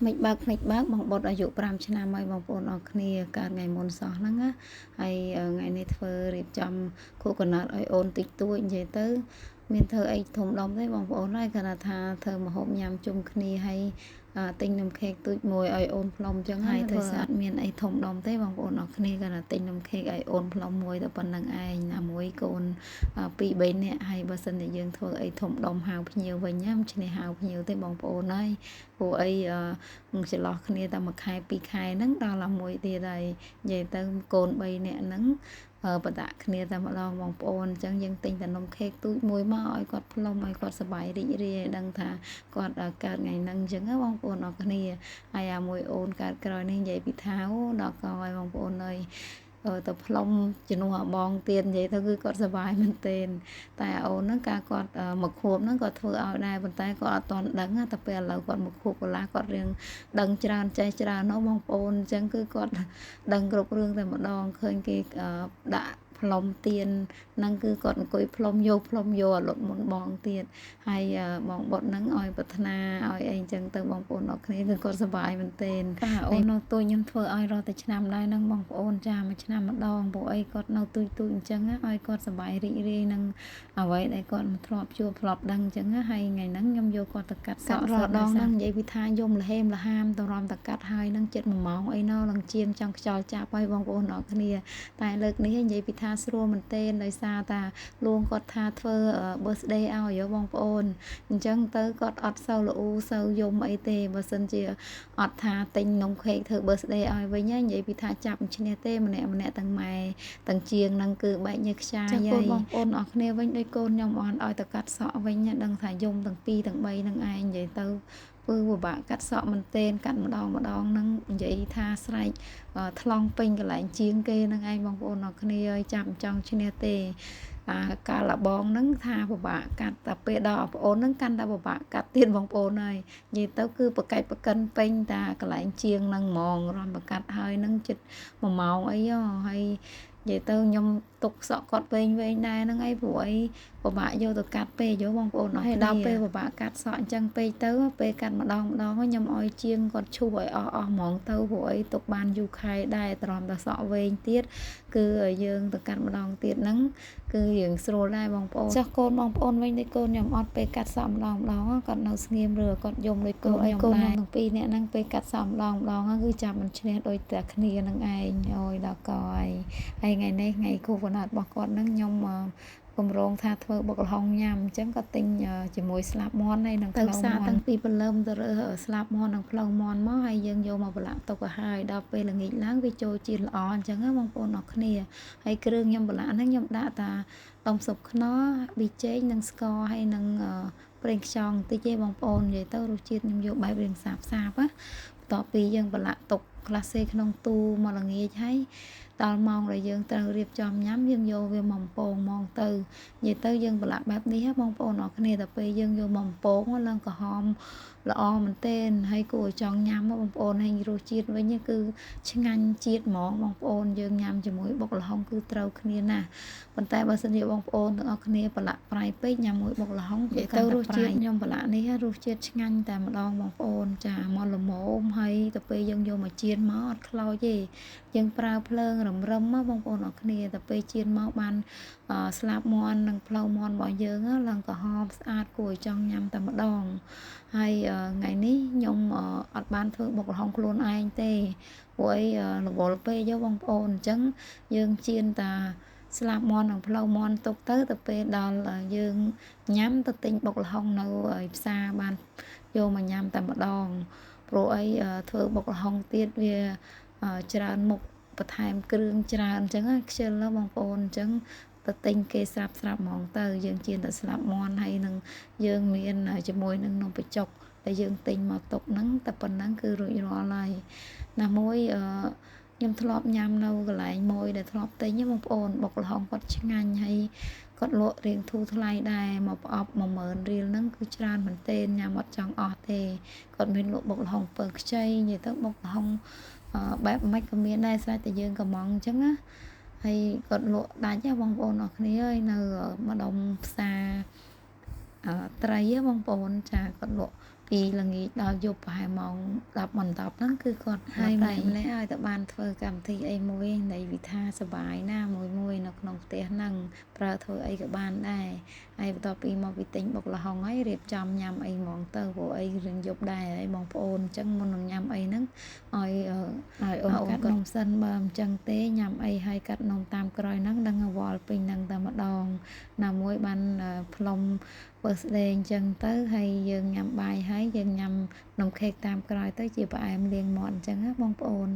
ផ្លេចបើកបងបុតអាយុ5ឆ្នាំហើយបងប្អូនអរគ្នាកើតថ្ងៃមុនសោះហ្នឹងណាហើយថ្ងៃនេះធ្វើរៀបចំគូកណាត់ឲ្យអូនតិចតួចនិយាយទៅមានធ្វើអីធំដុំទេបងប្អូនហើយគាត់ថាធ្វើម្ហូបញ៉ាំជុំគ្នាហើយទិញនំខេកទូចមួយឲ្យអូនផ្លុំចឹងហើយធ្វើអត់មានអីធំដុំទេបងប្អូនអរគ្នាគាត់ថាទិញនំខេកឲ្យអូនផ្លុំមួយតែប៉ុណ្្នឹងឯងណាមួយកូន2-3នាក់ហើយបើសិនជាយើងធ្វើអីធំដុំហៅភ្ញៀវវិញណាមិនឈ្នះហៅភ្ញៀវទេបងប្អូនហើយព្រោះអីចន្លោះគ្នាតែ1ខែ2ខែហ្នឹងដល់តែមួយទៀតហើយនិយាយទៅកូន3នាក់ហ្នឹងបដាក់គ្នាតែម្ដងបងប្អូនអញ្ចឹងយើងទិញតែនំខេកទូចមួយមកឲ្យគាត់ផ្លុំឲ្យគាត់សប្បាយរីករាយដឹងថាគាត់កើតថ្ងៃហ្នឹងអញ្ចឹងណាបងប្អូនអរគ្នាហើយអាមួយអូនកើតក្រោយនេះនិយាយពីថាអូដល់កហើយបងប្អូនអើយទៅផ្លុំជំនួសអាបងទៀតនិយាយទៅគឺគាត់សប្បាយមែនទែនតែអូនហ្នឹងកាលគាត់មកខួបហ្នឹងគាត់ធ្វើឲ្យដែរប៉ុន្តែគាត់អត់ទាន់ដឹងតែពេលឥឡូវគាត់មកខួបកន្លះគាត់រៀងដឹងច្រើនចេះច្រើននោះបងប្អូនអញ្ចឹងគឺគាត់ដឹងគ្រប់រឿងតែម្ដងឃើញគេដាក់ផ្លុំទៀនហ្នឹងគឺគាត់អង្គុយផ្លុំយកអាលុតមុនបងទៀតហើយបងបុតហ្នឹងឲ្យប្រាថ្នាឲ្យអីអញ្ចឹងទៅបងប្អូនអរគ្នាគឺគាត់សប្បាយមែនទែនចាអូននៅទូចខ្ញុំធ្វើឲ្យរាល់តែឆ្នាំដែរហ្នឹងបងប្អូនចាមួយឆ្នាំម្ដងព្រោះអីគាត់នៅទូចអញ្ចឹងឲ្យគាត់សប្បាយរីករាយនឹងអ្វីដែលគាត់មិនធ្លាប់ជួបធ្លាប់ដឹងអញ្ចឹងហើយថ្ងៃហ្នឹងខ្ញុំយកគាត់ទៅកាត់សក់រាល់ដងហ្នឹងនិយាយពីថាយំលហេមលហាមទៅរំតកាត់ហើយហ្នឹងចិត្ត1ម៉ោងអីណោះឡើងជាងចង់ខ្យល់ចាប់ហើយបងប្អូនអរគ្នាតែលើកនេះនិយាយពីថាស្រួលមែនទែនដោយសារតាលួងគាត់ថាធ្វើ birthday ឲ្យបងប្អូនអញ្ចឹងទៅគាត់អត់សូវល្អូសូវយំអីទេបើសិនជាអត់ថាទិញនំខេកធ្វើ birthday ឲ្យវិញនិយាយពីថាចាប់មិនឈ្នះទេម្នាក់ទាំងម៉ែទាំងជាងហ្នឹងគឺបែកញើសខ្ចាយហើយបងប្អូនអរគ្នាវិញដោយកូនខ្ញុំអត់ឲ្យទៅកាត់សក់វិញដឹងថាយំទាំង2ទាំង3ហ្នឹងឯងនិយាយទៅពិបាកកាត់សក់មែនទែនកាត់ម្ដងហ្នឹងនិយាយថាស្រែកថ្លង់ពេញកន្លែងជាងគេហ្នឹងឯងបងប្អូនអរគ្នាឲ្យចាប់ចង់ឈ្នះទេកាលបងហ្នឹងថាពិបាកកាត់តែពេលដល់ប្អូនហ្នឹងកាន់តែពិបាកកាត់ទៀតបងប្អូនហើយនិយាយទៅគឺប្រកែកប្រកិនពេញតាកន្លែងជាងហ្នឹងហ្មងរំបកាត់ហើយហ្នឹងជិត1ម៉ោងអីហើយនិយាយទៅខ្ញុំទុកសក់គាត់វែងដែរហ្នឹងអីព្រោះអីពិបាកយកទៅកាត់ពេកបងប្អូនអរគ្នាដល់ពេលពិបាកកាត់សក់អញ្ចឹងពេកទៅពេលកាត់ម្ដងខ្ញុំឲ្យជាងគាត់ឈូសឲ្យអស់ហ្មងទៅព្រោះអីទុកបានយូរខែដែរត្រង់តែសក់វែងទៀតគឺយើងទៅកាត់ម្ដងទៀតហ្នឹងគឺយើងស្រួលដែរបងប្អូនចាស់កូនបងប្អូនវិញដូចកូនខ្ញុំអត់ពេលកាត់សក់ម្ដងគាត់នៅស្ងៀមឬគាត់យំដូចកូនខ្ញុំដែរទាំងពីរនាក់ហ្នឹងពេលកាត់សក់ម្ដងគឺចាប់មិនឈ្នះដូចតែគ្នានឹងឯងអូយដល់កហើយថ្ងៃនេះថ្ងៃគូកណាត់របស់គាត់ហ្នឹងខ្ញុំកម្រងថាធ្វើបុកល្ហុងញ៉ាំអញ្ចឹងក៏ទិញជាមួយស្លាប់មាន់ហើយនឹងផ្លូវមាន់តាំងពីព្រលឹមទៅរើសស្លាប់មាន់និងផ្លូវមាន់មកហើយយើងយកមកប្រឡាក់ទុកឲ្យហើយដល់ពេលល្ងាចឡើងវាចូលជាតិល្អអញ្ចឹងណាបងប្អូនអរគ្នាហើយគ្រឿងខ្ញុំប្រឡាក់ហ្នឹងខ្ញុំដាក់តាដុំស៊ុបខ្នុរប៊ីចេងនិងស្ករហើយនឹងប្រេងខ្យងបន្តិចទេបងប្អូននិយាយទៅរសជាតិខ្ញុំយកបែបរៀងសាបណាបន្ទាប់ពីយើងប្រឡាក់ទុកក្លាសេក្នុងទូមកល្ងាចហើយដល់ម៉ោងដែលយើងត្រូវរៀបចំញ៉ាំយើងយកវាមកពងមកទៅនិយាយទៅយើងប្រឡាក់បែបនេះបងប្អូនអរគ្នាតែពេលយើងយកមកពងឡើងក្រហមល្អមែនទែនហើយគួរចង់ញ៉ាំបងប្អូនហើយរសជាតិវិញគឺឆ្ងាញ់ជាតិហ្មងបងប្អូនយើងញ៉ាំជាមួយបុកល្ហុងគឺត្រូវគ្នាណាស់ប៉ុន្តែបើសិនជាបងប្អូនទាំងអស់គ្នាប្រឡាក់ប្រៃពេកញ៉ាំមួយបុកល្ហុងទៅរសជាតិខ្ញុំប្រឡាក់នេះរសជាតិឆ្ងាញ់តែម្ដងបងប្អូនចាមកល្មមហើយទៅពេលយើងយកមកចៀនមកអត់ខ្លោចទេយើងប្រើភ្លើងរឹមមកបងប្អូនអរគ្នាតែពេលចៀនមកបានស្លាប់មាន់និងផ្លូវមាន់របស់យើងឡើងក្រហមស្អាតគួរឲ្យចង់ញ៉ាំតែម្ដងហើយថ្ងៃនេះខ្ញុំអត់បានធ្វើបុកល្ហុងខ្លួនឯងទេព្រោះអីរវល់ពេកបងប្អូនអញ្ចឹងយើងចៀនតាស្លាប់មាន់និងផ្លូវមាន់ទុកទៅពេលដល់យើងញ៉ាំទៅទិញបុកល្ហុងនៅផ្សារបានយកមកញ៉ាំតែម្ដងព្រោះអីធ្វើបុកល្ហុងទៀតវាច្រើនមុខបន្ថែមគ្រឿងច្រើនអញ្ចឹងខ្ជិលណាបងប្អូនអញ្ចឹងទៅទិញគេស្រាប់ហ្មងទៅយើងជៀនតែស្លាប់មាន់ហើយនឹងយើងមានជាមួយនឹងនំបញ្ចុកដែលយើងទិញមកទុកហ្នឹងតែប៉ុណ្ណឹងគឺរួចរាល់ហើយណាមួយខ្ញុំធ្លាប់ញ៉ាំនៅកន្លែងមួយដែលធ្លាប់ទិញបងប្អូនបុកល្ហុងគាត់ឆ្ងាញ់ហើយគាត់លក់រៀងធូរថ្លៃដែរមកប្រអប់10000រៀលហ្នឹងគឺច្រើនមែនទែនញ៉ាំអត់ចង់អស់ទេគាត់មានលក់បុកល្ហុងពើខ្ចីនិយាយទៅបុកល្ហុងបែបម៉េចក៏មានដែរស្រេចតែយើងកំងអញ្ចឹងណាហើយគាត់លក់ដាច់បងប្អូនអរគ្នាហើយនៅម្ដុំផ្សារត្រីបងប្អូនចាគាត់លក់ ពីល្ងាចដល់យប់ប្រហែលម៉ោង10បន្ទាប់ហ្នឹងគឺគាត់ហើយម្នាក់ឲ្យទៅបានធ្វើកម្មវិធីអីមួយនៃវិថាសបាយណាមួយនៅក្នុងផ្ទះហ្នឹងប្រើធ្វើអីក៏បានដែរហើយបន្ទាប់ពីមកពីទិញបុកល្ហុងហើយរៀបចំញ៉ាំអីហ្មងទៅព្រោះអីរឿងយប់ដែរហើយបងប្អូនអញ្ចឹងមុននឹងញ៉ាំអីហ្នឹងឲ្យអូនកាត់នំសិនបើអញ្ចឹងទេញ៉ាំអីហើយកាត់នំតាមក្រោយហ្នឹងដឹងវល់ពេញហ្នឹងតែម្ដងណាមួយបានផ្លុំ birthday អញ្ចឹងទៅហើយយើងញ៉ាំបាយហើយយើងញ៉ាំនំខេកតាមក្រោយទៅជាផ្អែមលៀងមាត់អញ្ចឹងណាបងប្អូន